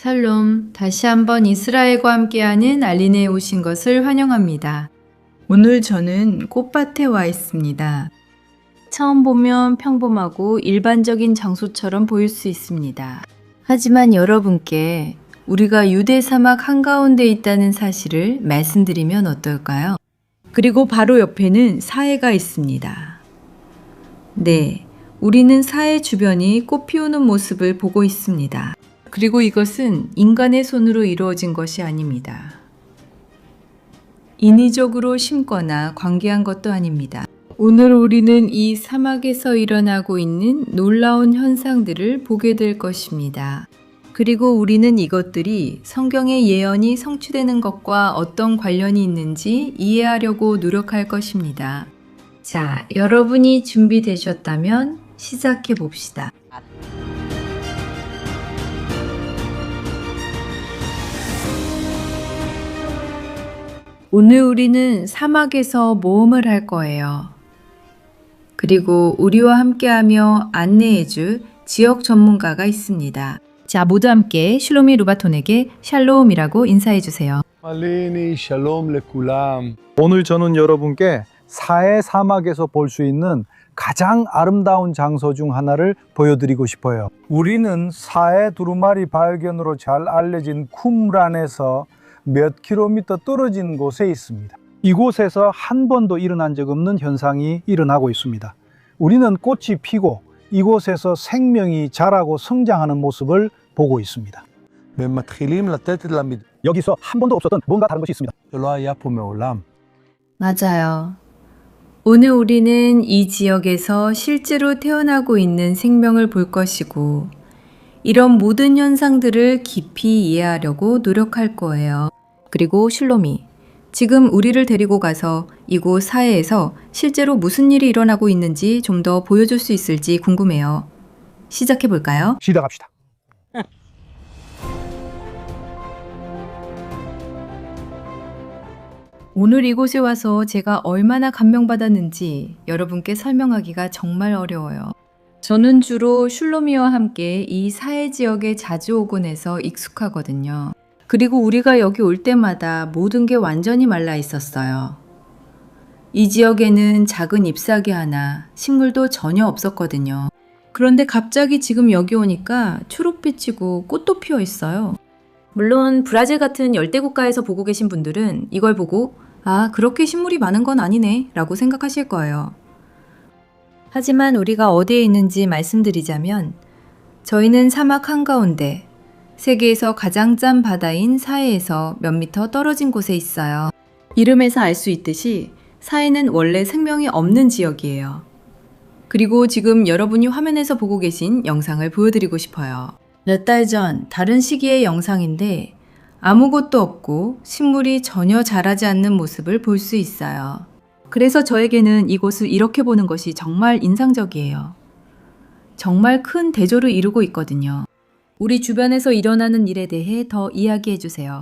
샬롬, 다시 한번 이스라엘과 함께하는 알린에 오신 것을 환영합니다. 오늘 저는 꽃밭에 와 있습니다. 처음 보면 평범하고 일반적인 장소처럼 보일 수 있습니다. 하지만 여러분께 우리가 유대 사막 한가운데 있다는 사실을 말씀드리면 어떨까요? 그리고 바로 옆에는 사해가 있습니다. 네, 우리는 사해 주변이 꽃 피우는 모습을 보고 있습니다. 그리고 이것은 인간의 손으로 이루어진 것이 아닙니다. 인위적으로 심거나 관계한 것도 아닙니다. 오늘 우리는 이 사막에서 일어나고 있는 놀라운 현상들을 보게 될 것입니다. 그리고 우리는 이것들이 성경의 예언이 성취되는 것과 어떤 관련이 있는지 이해하려고 노력할 것입니다. 자, 여러분이 준비되셨다면 시작해 봅시다. 오늘 우리는 사막에서 모험을 할 거예요. 그리고 우리와 함께하며 안내해줄 지역 전문가가 있습니다. 자, 모두 함께 슐로미 루바톤에게 샬롬이라고 인사해주세요. 알리니 샬롬 레쿨람. 오늘 저는 여러분께 사해 사막에서 볼 수 있는 가장 아름다운 장소 중 하나를 보여드리고 싶어요. 우리는 사해 두루마리 발견으로 잘 알려진 쿰란에서 몇 킬로미터 떨어진 곳에 있습니다. 이곳에서 한 번도 일어난 적 없는 현상이 일어나고 있습니다. 우리는 꽃이 피고 이곳에서 생명이 자라고 성장하는 모습을 보고 있습니다. ומתחילים לתת למד... 여기서 한 번도 없었던 뭔가 다른 것이 있습니다. שלא היה פה מעולם. 맞아요. 오늘 우리는 이 지역에서 실제로 태어나고 있는 생명을 볼 것이고, 이런 모든 현상들을 깊이 이해하려고 노력할 거예요. 그리고 슐로미, 지금 우리를 데리고 가서 이곳 사해에서 실제로 무슨 일이 일어나고 있는지 좀 더 보여줄 수 있을지 궁금해요. 시작해 볼까요? 시작합시다. 오늘 이곳에 와서 제가 얼마나 감명받았는지 여러분께 설명하기가 정말 어려워요. 저는 주로 슐로미와 함께 이 사해 지역에 자주 오곤 해서 익숙하거든요. 그리고 우리가 여기 올 때마다 모든 게 완전히 말라 있었어요. 이 지역에는 작은 잎사귀 하나, 식물도 전혀 없었거든요. 그런데 갑자기 지금 여기 오니까 초록빛이고 꽃도 피어 있어요. 물론 브라질 같은 열대 국가에서 보고 계신 분들은 이걸 보고 아, 그렇게 식물이 많은 건 아니네 라고 생각하실 거예요. 하지만 우리가 어디에 있는지 말씀드리자면 저희는 사막 한가운데 세계에서 가장 짠 바다인 사해에서 몇 미터 떨어진 곳에 있어요. 이름에서 알 수 있듯이 사해는 원래 생명이 없는 지역이에요. 그리고 지금 여러분이 화면에서 보고 계신 영상을 보여드리고 싶어요. 몇 달 전 다른 시기의 영상인데 아무것도 없고 식물이 전혀 자라지 않는 모습을 볼 수 있어요. 그래서 저에게는 이곳을 이렇게 보는 것이 정말 인상적이에요. 정말 큰 대조를 이루고 있거든요. 우리 주변에서 일어나는 일에 대해 더 이야기해 주세요.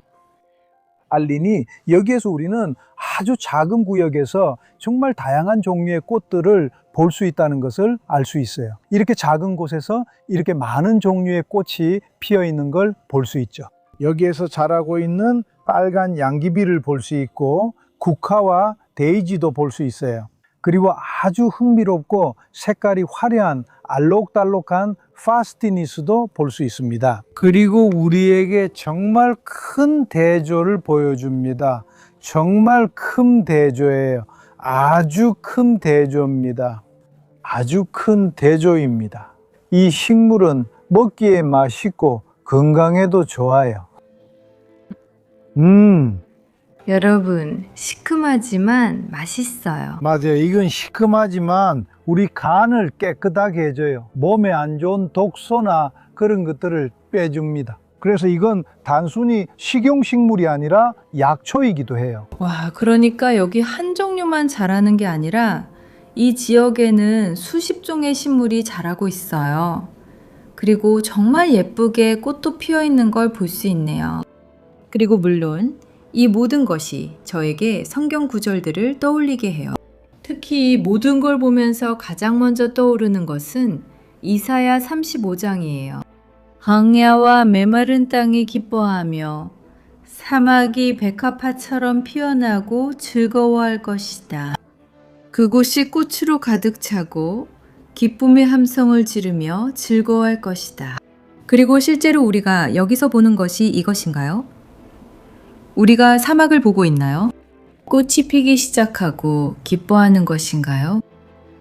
알린이 여기에서 우리는 아주 작은 구역에서 정말 다양한 종류의 꽃들을 볼 수 있다는 것을 알 수 있어요. 이렇게 작은 곳에서 이렇게 많은 종류의 꽃이 피어 있는 걸 볼 수 있죠. 여기에서 자라고 있는 빨간 양귀비를 볼 수 있고 국화와 데이지도 볼 수 있어요. 그리고 아주 흥미롭고 색깔이 화려한 알록달록한 파스티니스도 볼 수 있습니다. 그리고 우리에게 정말 큰 대조를 보여줍니다. 정말 큰 대조예요. 아주 큰 대조입니다. 아주 큰 대조입니다. 이 식물은 먹기에 맛있고 건강에도 좋아요. 여러분, 시큼하지만 맛있어요. 맞아요. 이건 시큼하지만 우리 간을 깨끗하게 해줘요. 몸에 안 좋은 독소나 그런 것들을 빼줍니다. 그래서 이건 단순히 식용식물이 아니라 약초이기도 해요. 와, 그러니까 여기 한 종류만 자라는 게 아니라 이 지역에는 수십 종의 식물이 자라고 있어요. 그리고 정말 예쁘게 꽃도 피어 있는 걸 볼 수 있네요. 그리고 물론 이 모든 것이 저에게 성경 구절들을 떠올리게 해요. 특히 모든 걸 보면서 가장 먼저 떠오르는 것은 이사야 35장이에요. 광야와 메마른 땅이 기뻐하며 사막이 백합화처럼 피어나고 즐거워할 것이다. 그곳이 꽃으로 가득 차고 기쁨의 함성을 지르며 즐거워할 것이다. 그리고 실제로 우리가 여기서 보는 것이 이것인가요? 우리가 사막을 보고 있나요? 꽃이 피기 시작하고 기뻐하는 것인가요?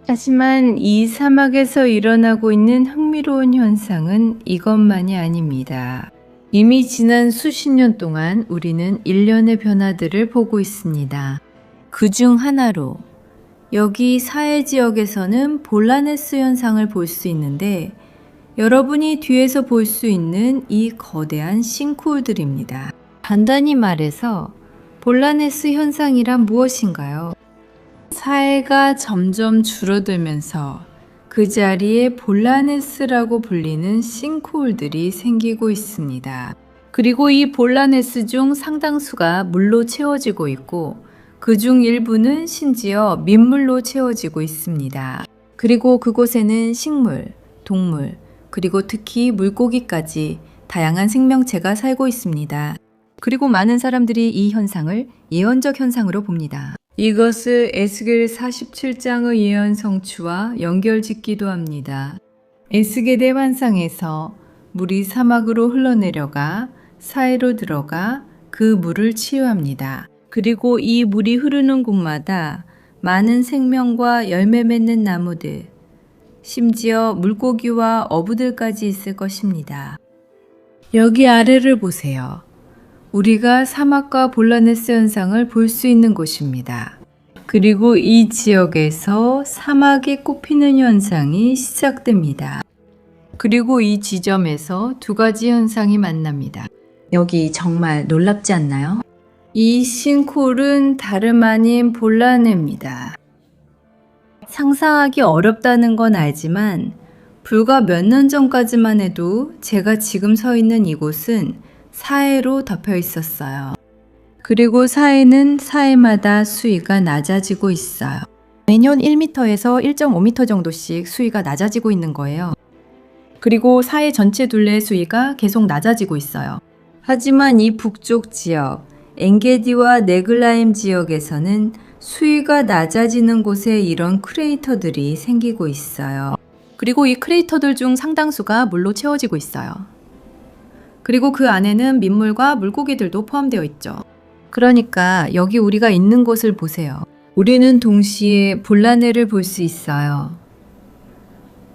하지만 이 사막에서 일어나고 있는 흥미로운 현상은 이것만이 아닙니다. 이미 지난 수십 년 동안 우리는 일련의 변화들을 보고 있습니다. 그 중 하나로 여기 사해 지역에서는 볼라네스 현상을 볼 수 있는데 여러분이 뒤에서 볼 수 있는 이 거대한 싱크홀들입니다. 간단히 말해서 볼라네스 현상이란 무엇인가요? 사해가 점점 줄어들면서 그 자리에 볼라네스라고 불리는 싱크홀들이 생기고 있습니다. 그리고 이 볼라네스 중 상당수가 물로 채워지고 있고 그 중 일부는 심지어 민물로 채워지고 있습니다. 그리고 그곳에는 식물, 동물, 그리고 특히 물고기까지 다양한 생명체가 살고 있습니다. 그리고 많은 사람들이 이 현상을 예언적 현상으로 봅니다. 이것을 에스겔 47장의 예언 성취와 연결짓기도 합니다. 에스겔의 환상에서 물이 사막으로 흘러내려가 사해로 들어가 그 물을 치유합니다. 그리고 이 물이 흐르는 곳마다 많은 생명과 열매 맺는 나무들, 심지어 물고기와 어부들까지 있을 것입니다. 여기 아래를 보세요. 우리가 사막과 볼라네스 현상을 볼 수 있는 곳입니다. 그리고 이 지역에서 사막이 꽃피는 현상이 시작됩니다. 그리고 이 지점에서 두 가지 현상이 만납니다. 여기 정말 놀랍지 않나요? 이 싱크홀은 다름 아닌 볼라네입니다. 상상하기 어렵다는 건 알지만 불과 몇 년 전까지만 해도 제가 지금 서 있는 이곳은 사해로 덮여 있었어요. 그리고 사해는 사해마다 수위가 낮아지고 있어요. 매년 1m에서 1.5m 정도씩 수위가 낮아지고 있는 거예요. 그리고 사해 전체 둘레의 수위가 계속 낮아지고 있어요. 하지만 이 북쪽 지역, 엥게디와 네글라임 지역에서는 수위가 낮아지는 곳에 이런 크레이터들이 생기고 있어요. 그리고 이 크레이터들 중 상당수가 물로 채워지고 있어요. 그리고 그 안에는 민물과 물고기들도 포함되어 있죠. 그러니까 여기 우리가 있는 곳을 보세요. 우리는 동시에 볼라네를 볼 수 있어요.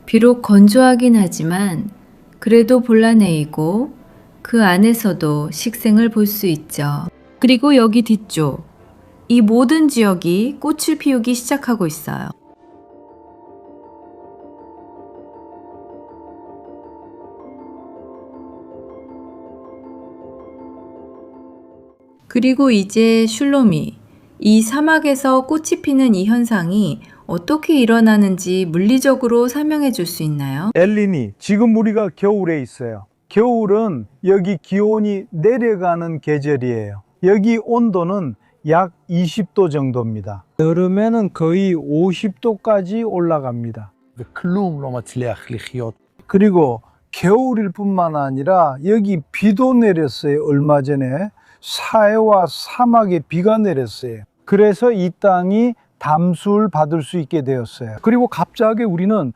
비록 건조하긴 하지만 그래도 볼라네이고 그 안에서도 식생을 볼 수 있죠. 그리고 여기 뒤쪽, 이 모든 지역이 꽃을 피우기 시작하고 있어요. 그리고 이제 슐로미, 이 사막에서 꽃이 피는 이 현상이 어떻게 일어나는지 물리적으로 설명해 줄 수 있나요? 엘리니, 지금 우리가 겨울에 있어요. 겨울은 여기 기온이 내려가는 계절이에요. 여기 온도는 약 20도 정도입니다. 여름에는 거의 50도까지 올라갑니다. וכלום לא מצליח לחיות. 그리고 겨울일 뿐만 아니라 여기 비도 내렸어요. 얼마 전에 사해와 사막에 비가 내렸어요. 그래서 이 땅이 담수를 받을 수 있게 되었어요. 그리고 갑자기 우리는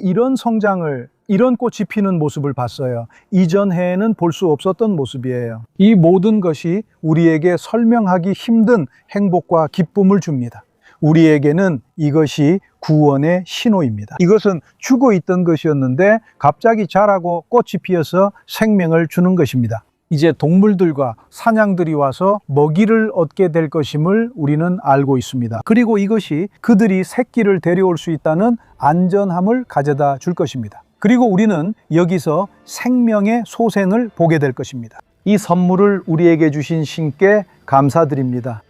이런 성장을, 이런 꽃이 피는 모습을 봤어요. 이전 해에는 볼 수 없었던 모습이에요. 이 모든 것이 우리에게 설명하기 힘든 행복과 기쁨을 줍니다. 우리에게는 이것이 구원의 신호입니다. 이것은 죽어 있던 것이었는데 갑자기 자라고 꽃이 피어서 생명을 주는 것입니다. 이제 동물들과 사냥들이 와서 먹이를 얻게 될 것임을 우리는 알고 있습니다. 그리고 이것이 그들이 새끼를 데려올 수 있다는 안전함을 가져다 줄 것입니다. 그리고 우리는 여기서 생명의 소생을 보게 될 것입니다. 이 선물을 우리에게 주신 신께 감사드립니다.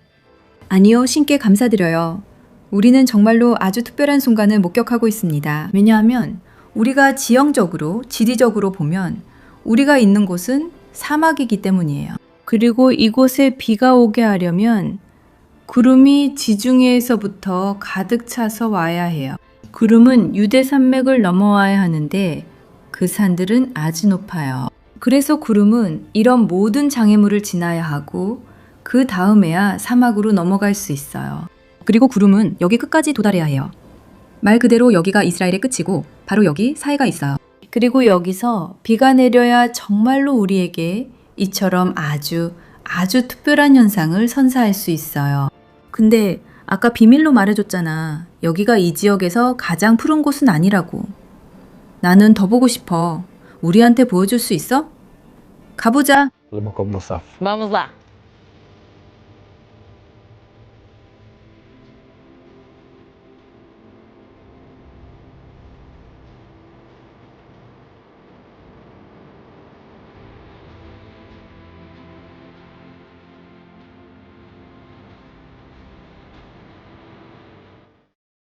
아니요, 신께 감사드려요. 우리는 정말로 아주 특별한 순간을 목격하고 있습니다. 왜냐하면 우리가 지형적으로, 지리적으로 보면 우리가 있는 곳은 사막이기 때문이에요. 그리고 이곳에 비가 오게 하려면 구름이 지중해에서부터 가득 차서 와야 해요. 구름은 유대 산맥을 넘어와야 하는데 그 산들은 아주 높아요. 그래서 구름은 이런 모든 장애물을 지나야 하고 그 다음에야 사막으로 넘어갈 수 있어요. 그리고 구름은 여기 끝까지 도달해야 해요. 말 그대로 여기가 이스라엘의 끝이고 바로 여기 사해가 있어요. 그리고 여기서 비가 내려야 정말로 우리에게 이처럼 아주 특별한 현상을 선사할 수 있어요. 근데 아까 비밀로 말해줬잖아. 여기가 이 지역에서 가장 푸른 곳은 아니라고. 나는 더 보고 싶어. 우리한테 보여줄 수 있어? 가보자. למקום נוסף. Vamos lá.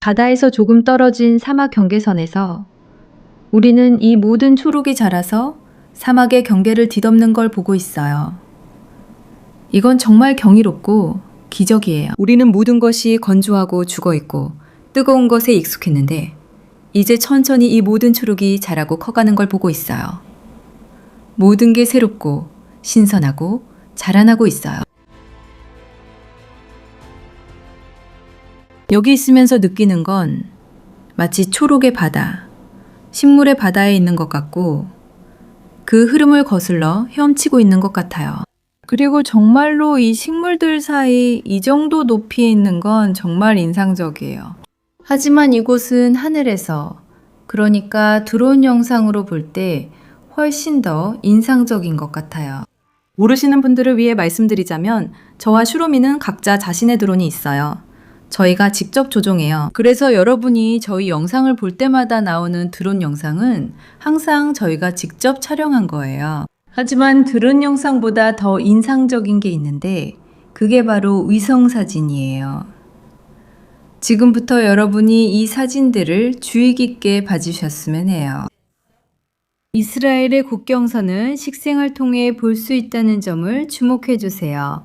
바다에서 조금 떨어진 사막 경계선에서 우리는 이 모든 초록이 자라서 사막의 경계를 뒤덮는 걸 보고 있어요. 이건 정말 경이롭고 기적이에요. 우리는 모든 것이 건조하고 죽어있고 뜨거운 것에 익숙했는데 이제 천천히 이 모든 초록이 자라고 커가는 걸 보고 있어요. 모든 게 새롭고 신선하고 자라나고 있어요. 여기 있으면서 느끼는 건 마치 초록의 바다, 식물의 바다에 있는 것 같고 그 흐름을 거슬러 헤엄치고 있는 것 같아요. 그리고 정말로 이 식물들 사이 이 정도 높이에 있는 건 정말 인상적이에요. 하지만 이곳은 하늘에서, 그러니까 드론 영상으로 볼 때 훨씬 더 인상적인 것 같아요. 모르시는 분들을 위해 말씀드리자면 저와 슈로미는 각자 자신의 드론이 있어요. 저희가 직접 조종해요. 그래서 여러분이 저희 영상을 볼 때마다 나오는 드론 영상은 항상 저희가 직접 촬영한 거예요. 하지만 드론 영상보다 더 인상적인 게 있는데 그게 바로 위성 사진이에요. 지금부터 여러분이 이 사진들을 주의 깊게 봐주셨으면 해요. 이스라엘의 국경선을 식생을 통해 볼 수 있다는 점을 주목해 주세요.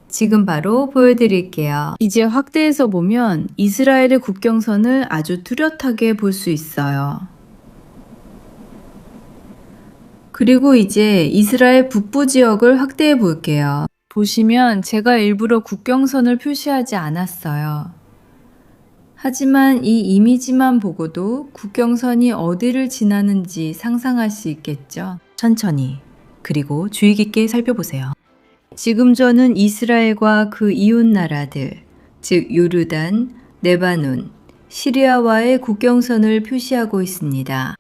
지금 바로 보여드릴게요. 이제 확대해서 보면 이스라엘의 국경선을 아주 뚜렷하게 볼 수 있어요. 그리고 이제 이스라엘 북부 지역을 확대해 볼게요. 보시면 제가 일부러 국경선을 표시하지 않았어요. 하지만 이 이미지만 보고도 국경선이 어디를 지나는지 상상할 수 있겠죠? 천천히 그리고 주의 깊게 살펴보세요. 지금 저는 이스라엘과 그 이웃 나라들, 즉 요르단, 레바논, 시리아와의 국경선을 표시하고 있습니다.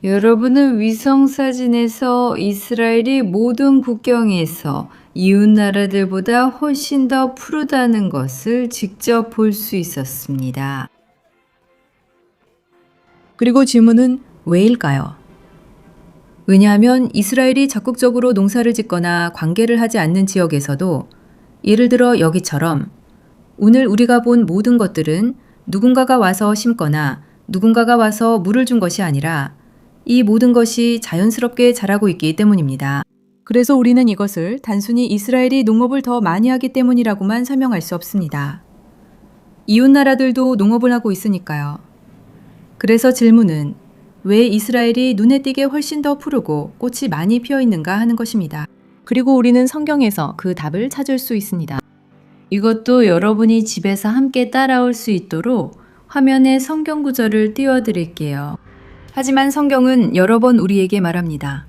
여러분은 위성 사진에서 이스라엘이 모든 국경에서 이웃 나라들보다 훨씬 더 푸르다는 것을 직접 볼 수 있었습니다. 그리고 질문은 왜일까요? 왜냐하면 이스라엘이 적극적으로 농사를 짓거나 관계를 하지 않는 지역에서도 예를 들어 여기처럼 오늘 우리가 본 모든 것들은 누군가가 와서 심거나 누군가가 와서 물을 준 것이 아니라 이 모든 것이 자연스럽게 자라고 있기 때문입니다. 그래서 우리는 이것을 단순히 이스라엘이 농업을 더 많이 하기 때문이라고만 설명할 수 없습니다. 이웃 나라들도 농업을 하고 있으니까요. 그래서 질문은 왜 이스라엘이 눈에 띄게 훨씬 더 푸르고 꽃이 많이 피어 있는가 하는 것입니다. 그리고 우리는 성경에서 그 답을 찾을 수 있습니다. 이것도 여러분이 집에서 함께 따라올 수 있도록 화면에 성경 구절을 띄워드릴게요. 하지만 성경은 여러 번 우리에게 말합니다.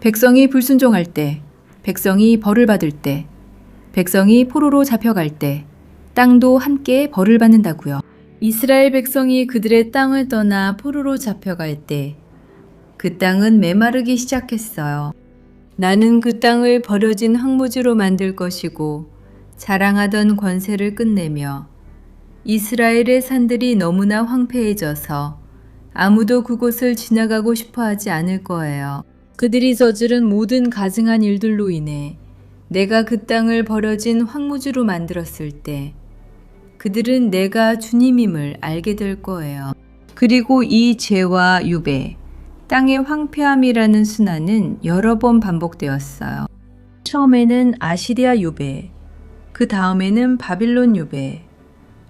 백성이 불순종할 때, 백성이 벌을 받을 때, 백성이 포로로 잡혀갈 때, 땅도 함께 벌을 받는다고요. 이스라엘 백성이 그들의 땅을 떠나 포로로 잡혀갈 때, 그 땅은 메마르기 시작했어요. 나는 그 땅을 버려진 황무지로 만들 것이고, 자랑하던 권세를 끝내며, 이스라엘의 산들이 너무나 황폐해져서 아무도 그곳을 지나가고 싶어 하지 않을 거예요. 그들이 저지른 모든 가증한 일들로 인해 내가 그 땅을 버려진 황무지로 만들었을 때 그들은 내가 주님임을 알게 될 거예요. 그리고 이 죄와 유배, 땅의 황폐함이라는 순환은 여러 번 반복되었어요. 처음에는 아시리아 유배, 그 다음에는 바빌론 유배,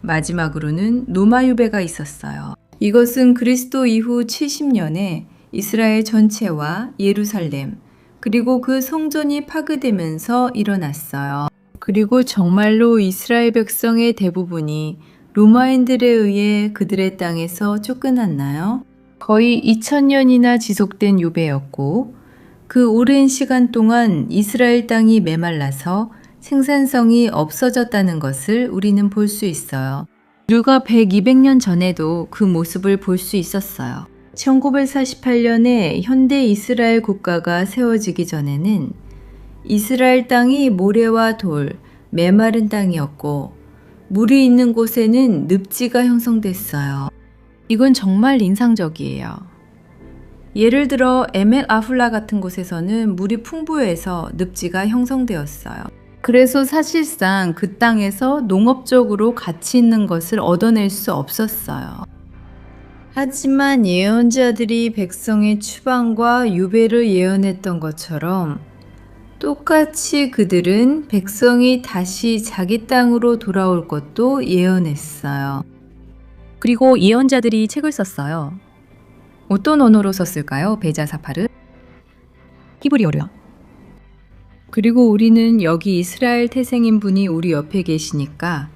마지막으로는 로마 유배가 있었어요. 이것은 그리스도 이후 70년에 이스라엘 전체와 예루살렘, 그리고 그 성전이 파괴되면서 일어났어요. 그리고 정말로 이스라엘 백성의 대부분이 로마인들에 의해 그들의 땅에서 쫓겨났나요? 거의 2000년이나 지속된 유배였고 그 오랜 시간 동안 이스라엘 땅이 메말라서 생산성이 없어졌다는 것을 우리는 볼 수 있어요. 불과 100, 200년 전에도 그 모습을 볼 수 있었어요. 1948년에 현대 이스라엘 국가가 세워지기 전에는 이스라엘 땅이 모래와 돌, 메마른 땅이었고 물이 있는 곳에는 늪지가 형성됐어요. 이건 정말 인상적이에요. 예를 들어 에멜 아훌라 같은 곳에서는 물이 풍부해서 늪지가 형성되었어요. 그래서 사실상 그 땅에서 농업적으로 가치 있는 것을 얻어낼 수 없었어요. 하지만 예언자들이 백성의 추방과 유배를 예언했던 것처럼 똑같이 그들은 백성이 다시 자기 땅으로 돌아올 것도 예언했어요. 그리고 예언자들이 책을 썼어요. 어떤 언어로 썼을까요? 베자사파르? 히브리어로요. 그리고 우리는 여기 이스라엘 태생인 분이 우리 옆에 계시니까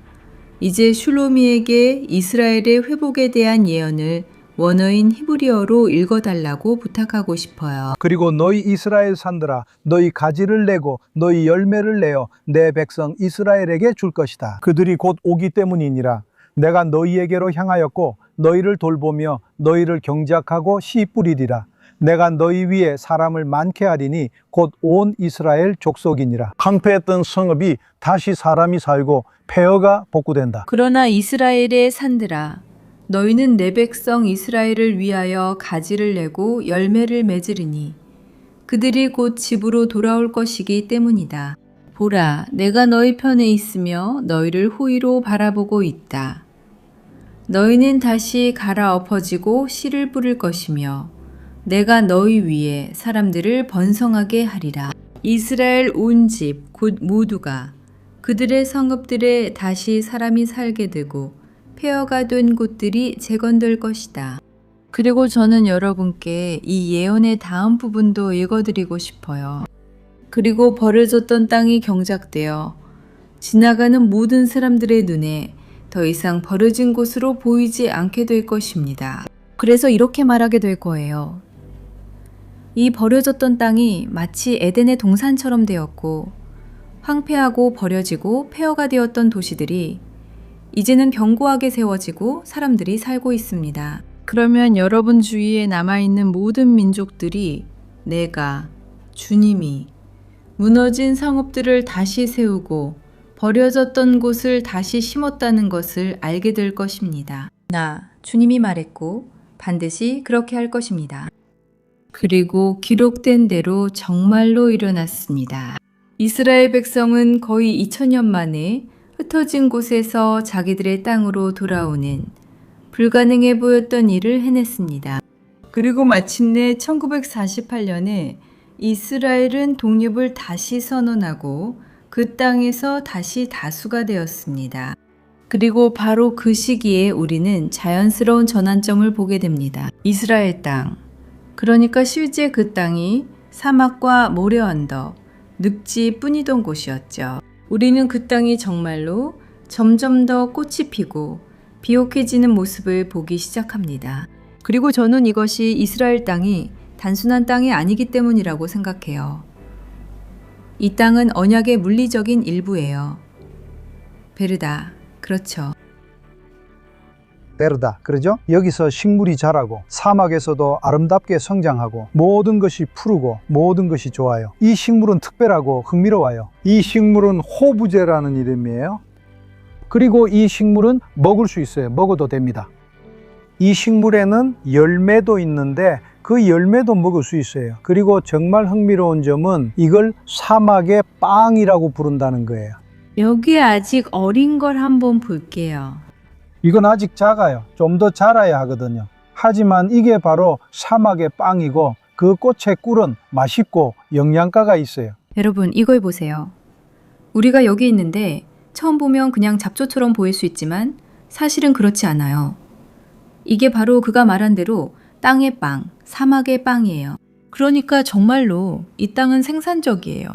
이제 슐로미에게 이스라엘의 회복에 대한 예언을 원어인 히브리어로 읽어달라고 부탁하고 싶어요. 그리고 너희 이스라엘 산들아 너희 가지를 내고 너희 열매를 내어 내 백성 이스라엘에게 줄 것이다. 그들이 곧 오기 때문이니라. 내가 너희에게로 향하였고 너희를 돌보며 너희를 경작하고 씨 뿌리리라. 내가 너희 위에 사람을 많게 하리니 곧 온 이스라엘 족속이니라. 황폐했던 성읍이 다시 사람이 살고 폐허가 복구된다. 그러나 이스라엘의 산들아 너희는 내 백성 이스라엘을 위하여 가지를 내고 열매를 맺으리니 그들이 곧 집으로 돌아올 것이기 때문이다. 보라, 내가 너희 편에 있으며 너희를 호의로 바라보고 있다. 너희는 다시 갈아엎어지고 씨를 뿌릴 것이며 내가 너희 위에 사람들을 번성하게 하리라. 이스라엘 온 집, 곧 모두가 그들의 성읍들에 다시 사람이 살게 되고 폐허가 된 곳들이 재건될 것이다. 그리고 저는 여러분께 이 예언의 다음 부분도 읽어드리고 싶어요. 그리고 버려졌던 땅이 경작되어 지나가는 모든 사람들의 눈에 더 이상 버려진 곳으로 보이지 않게 될 것입니다. 그래서 이렇게 말하게 될 거예요. 이 버려졌던 땅이 마치 에덴의 동산처럼 되었고 황폐하고 버려지고 폐허가 되었던 도시들이 이제는 견고하게 세워지고 사람들이 살고 있습니다. 그러면 여러분 주위에 남아있는 모든 민족들이 내가, 주님이 무너진 성읍들을 다시 세우고 버려졌던 곳을 다시 심었다는 것을 알게 될 것입니다. 주님이 말했고 반드시 그렇게 할 것입니다. 그리고 기록된 대로 정말로 일어났습니다. 이스라엘 백성은 거의 2000년 만에 흩어진 곳에서 자기들의 땅으로 돌아오는 불가능해 보였던 일을 해냈습니다. 그리고 마침내 1948년에 이스라엘은 독립을 다시 선언하고 그 땅에서 다시 다수가 되었습니다. 그리고 바로 그 시기에 우리는 자연스러운 전환점을 보게 됩니다. 이스라엘 땅, 그러니까 실제 그 땅이 사막과 모래 언덕, 늪지뿐이던 곳이었죠. 우리는 그 땅이 정말로 점점 더 꽃이 피고 비옥해지는 모습을 보기 시작합니다. 그리고 저는 이것이 이스라엘 땅이 단순한 땅이 아니기 때문이라고 생각해요. 이 땅은 언약의 물리적인 일부예요. 베르다, 그렇죠. 베르다, 그러죠? 여기서 식물이 자라고 사막에서도 아름답게 성장하고 모든 것이 푸르고 모든 것이 좋아요. 이 식물은 특별하고 흥미로워요. 이 식물은 호부제라는 이름이에요. 그리고 이 식물은 먹을 수 있어요. 먹어도 됩니다. 이 식물에는 열매도 있는데 그 열매도 먹을 수 있어요. 그리고 정말 흥미로운 점은 이걸 사막의 빵이라고 부른다는 거예요. 여기 아직 어린 걸 한번 볼게요. 이건 아직 작아요. 좀 더 자라야 하거든요. 하지만 이게 바로 사막의 빵이고 그 꽃의 꿀은 맛있고 영양가가 있어요. 여러분, 이걸 보세요. 우리가 여기 있는데 처음 보면 그냥 잡초처럼 보일 수 있지만 사실은 그렇지 않아요. 이게 바로 그가 말한 대로 땅의 빵, 사막의 빵이에요. 그러니까 정말로 이 땅은 생산적이에요.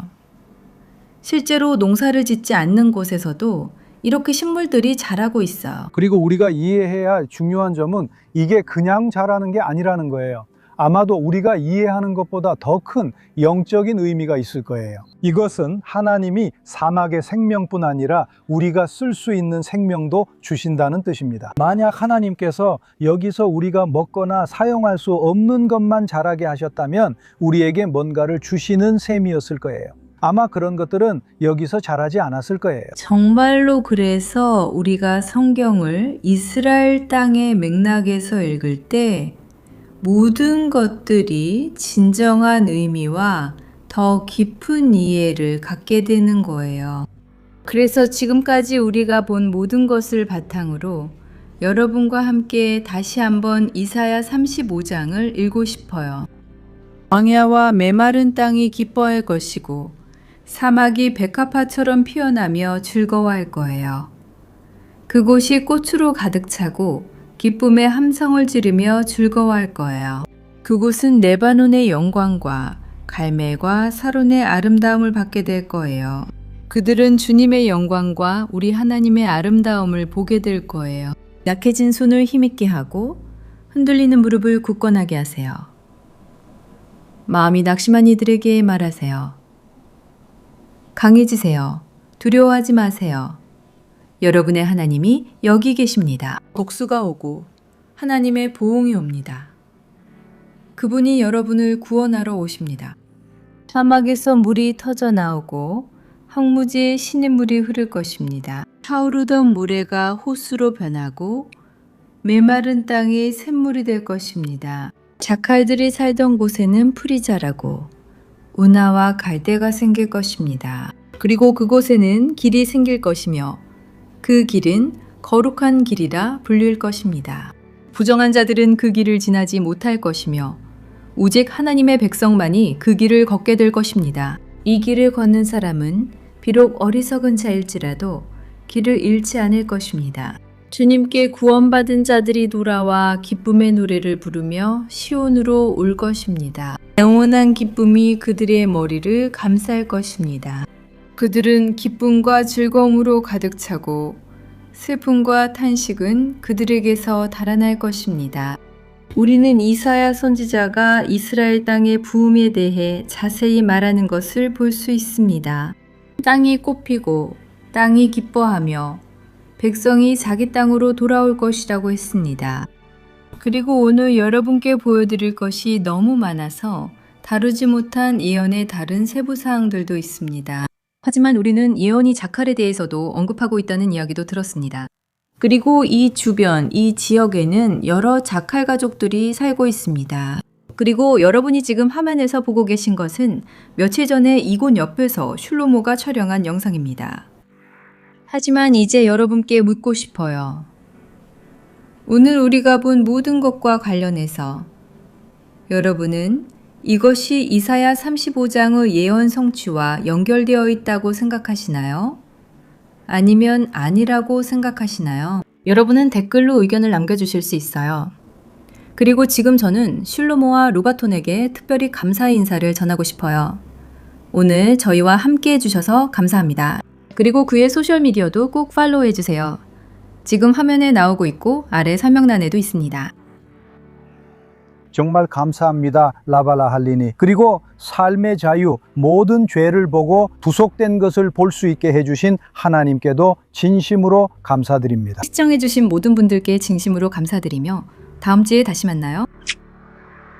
실제로 농사를 짓지 않는 곳에서도 이렇게 식물들이 자라고 있어요. 그리고 우리가 이해해야 할 중요한 점은 이게 그냥 자라는 게 아니라는 거예요. 아마도 우리가 이해하는 것보다 더 큰 영적인 의미가 있을 거예요. 이것은 하나님이 사막의 생명뿐 아니라 우리가 쓸 수 있는 생명도 주신다는 뜻입니다. 만약 하나님께서 여기서 우리가 먹거나 사용할 수 없는 것만 자라게 하셨다면 우리에게 뭔가를 주시는 셈이었을 거예요. 아마 그런 것들은 여기서 자라지 않았을 거예요. 정말로 그래서 우리가 성경을 이스라엘 땅의 맥락에서 읽을 때 모든 것들이 진정한 의미와 더 깊은 이해를 갖게 되는 거예요. 그래서 지금까지 우리가 본 모든 것을 바탕으로 여러분과 함께 다시 한번 이사야 35장을 읽고 싶어요. 광야와 메마른 땅이 기뻐할 것이고 사막이 백합화처럼 피어나며 즐거워할 거예요. 그곳이 꽃으로 가득 차고 기쁨의 함성을 지르며 즐거워할 거예요. 그곳은 레바논의 영광과 갈멜과 사론의 아름다움을 받게 될 거예요. 그들은 주님의 영광과 우리 하나님의 아름다움을 보게 될 거예요. 약해진 손을 힘있게 하고 흔들리는 무릎을 굳건하게 하세요. 마음이 낙심한 이들에게 말하세요. 강해지세요. 두려워하지 마세요. 여러분의 하나님이 여기 계십니다. 복수가 오고 하나님의 보응이 옵니다. 그분이 여러분을 구원하러 오십니다. 사막에서 물이 터져 나오고 황무지에 시냇물이 흐를 것입니다. 차오르던 모래가 호수로 변하고 메마른 땅이 샘물이 될 것입니다. 자칼들이 살던 곳에는 풀이 자라고 운하와 갈대가 생길 것입니다. 그리고 그곳에는 길이 생길 것이며 그 길은 거룩한 길이라 불릴 것입니다. 부정한 자들은 그 길을 지나지 못할 것이며 오직 하나님의 백성만이 그 길을 걷게 될 것입니다. 이 길을 걷는 사람은 비록 어리석은 자일지라도 길을 잃지 않을 것입니다. 주님께 구원받은 자들이 돌아와 기쁨의 노래를 부르며 시온으로 올 것입니다. 영원한 기쁨이 그들의 머리를 감쌀 것입니다. 그들은 기쁨과 즐거움으로 가득 차고 슬픔과 탄식은 그들에게서 달아날 것입니다. 우리는 이사야 선지자가 이스라엘 땅의 부흥에 대해 자세히 말하는 것을 볼 수 있습니다. 땅이 꽃피고 땅이 기뻐하며 백성이 자기 땅으로 돌아올 것이라고 했습니다. 그리고 오늘 여러분께 보여드릴 것이 너무 많아서 다루지 못한 예언의 다른 세부 사항들도 있습니다. 하지만 우리는 예언이 자칼에 대해서도 언급하고 있다는 이야기도 들었습니다. 그리고 이 주변, 이 지역에는 여러 자칼 가족들이 살고 있습니다. 그리고 여러분이 지금 화면에서 보고 계신 것은 며칠 전에 이곳 옆에서 슐로모가 촬영한 영상입니다. 하지만 이제 여러분께 묻고 싶어요. 오늘 우리가 본 모든 것과 관련해서 여러분은 이것이 이사야 35장의 예언 성취와 연결되어 있다고 생각하시나요? 아니면 아니라고 생각하시나요? 여러분은 댓글로 의견을 남겨주실 수 있어요. 그리고 지금 저는 슐로모와 루바톤에게 특별히 감사의 인사를 전하고 싶어요. 오늘 저희와 함께 해주셔서 감사합니다. 그리고 그의 소셜미디어도 꼭 팔로우해주세요. 지금 화면에 나오고 있고 아래 설명란에도 있습니다. 정말 감사합니다. 라발라 할리니. 그리고 삶의 자유, 모든 죄를 보고 구속된 것을 볼 수 있게 해주신 하나님께도 진심으로 감사드립니다. 시청해주신 모든 분들께 진심으로 감사드리며 다음 주에 다시 만나요.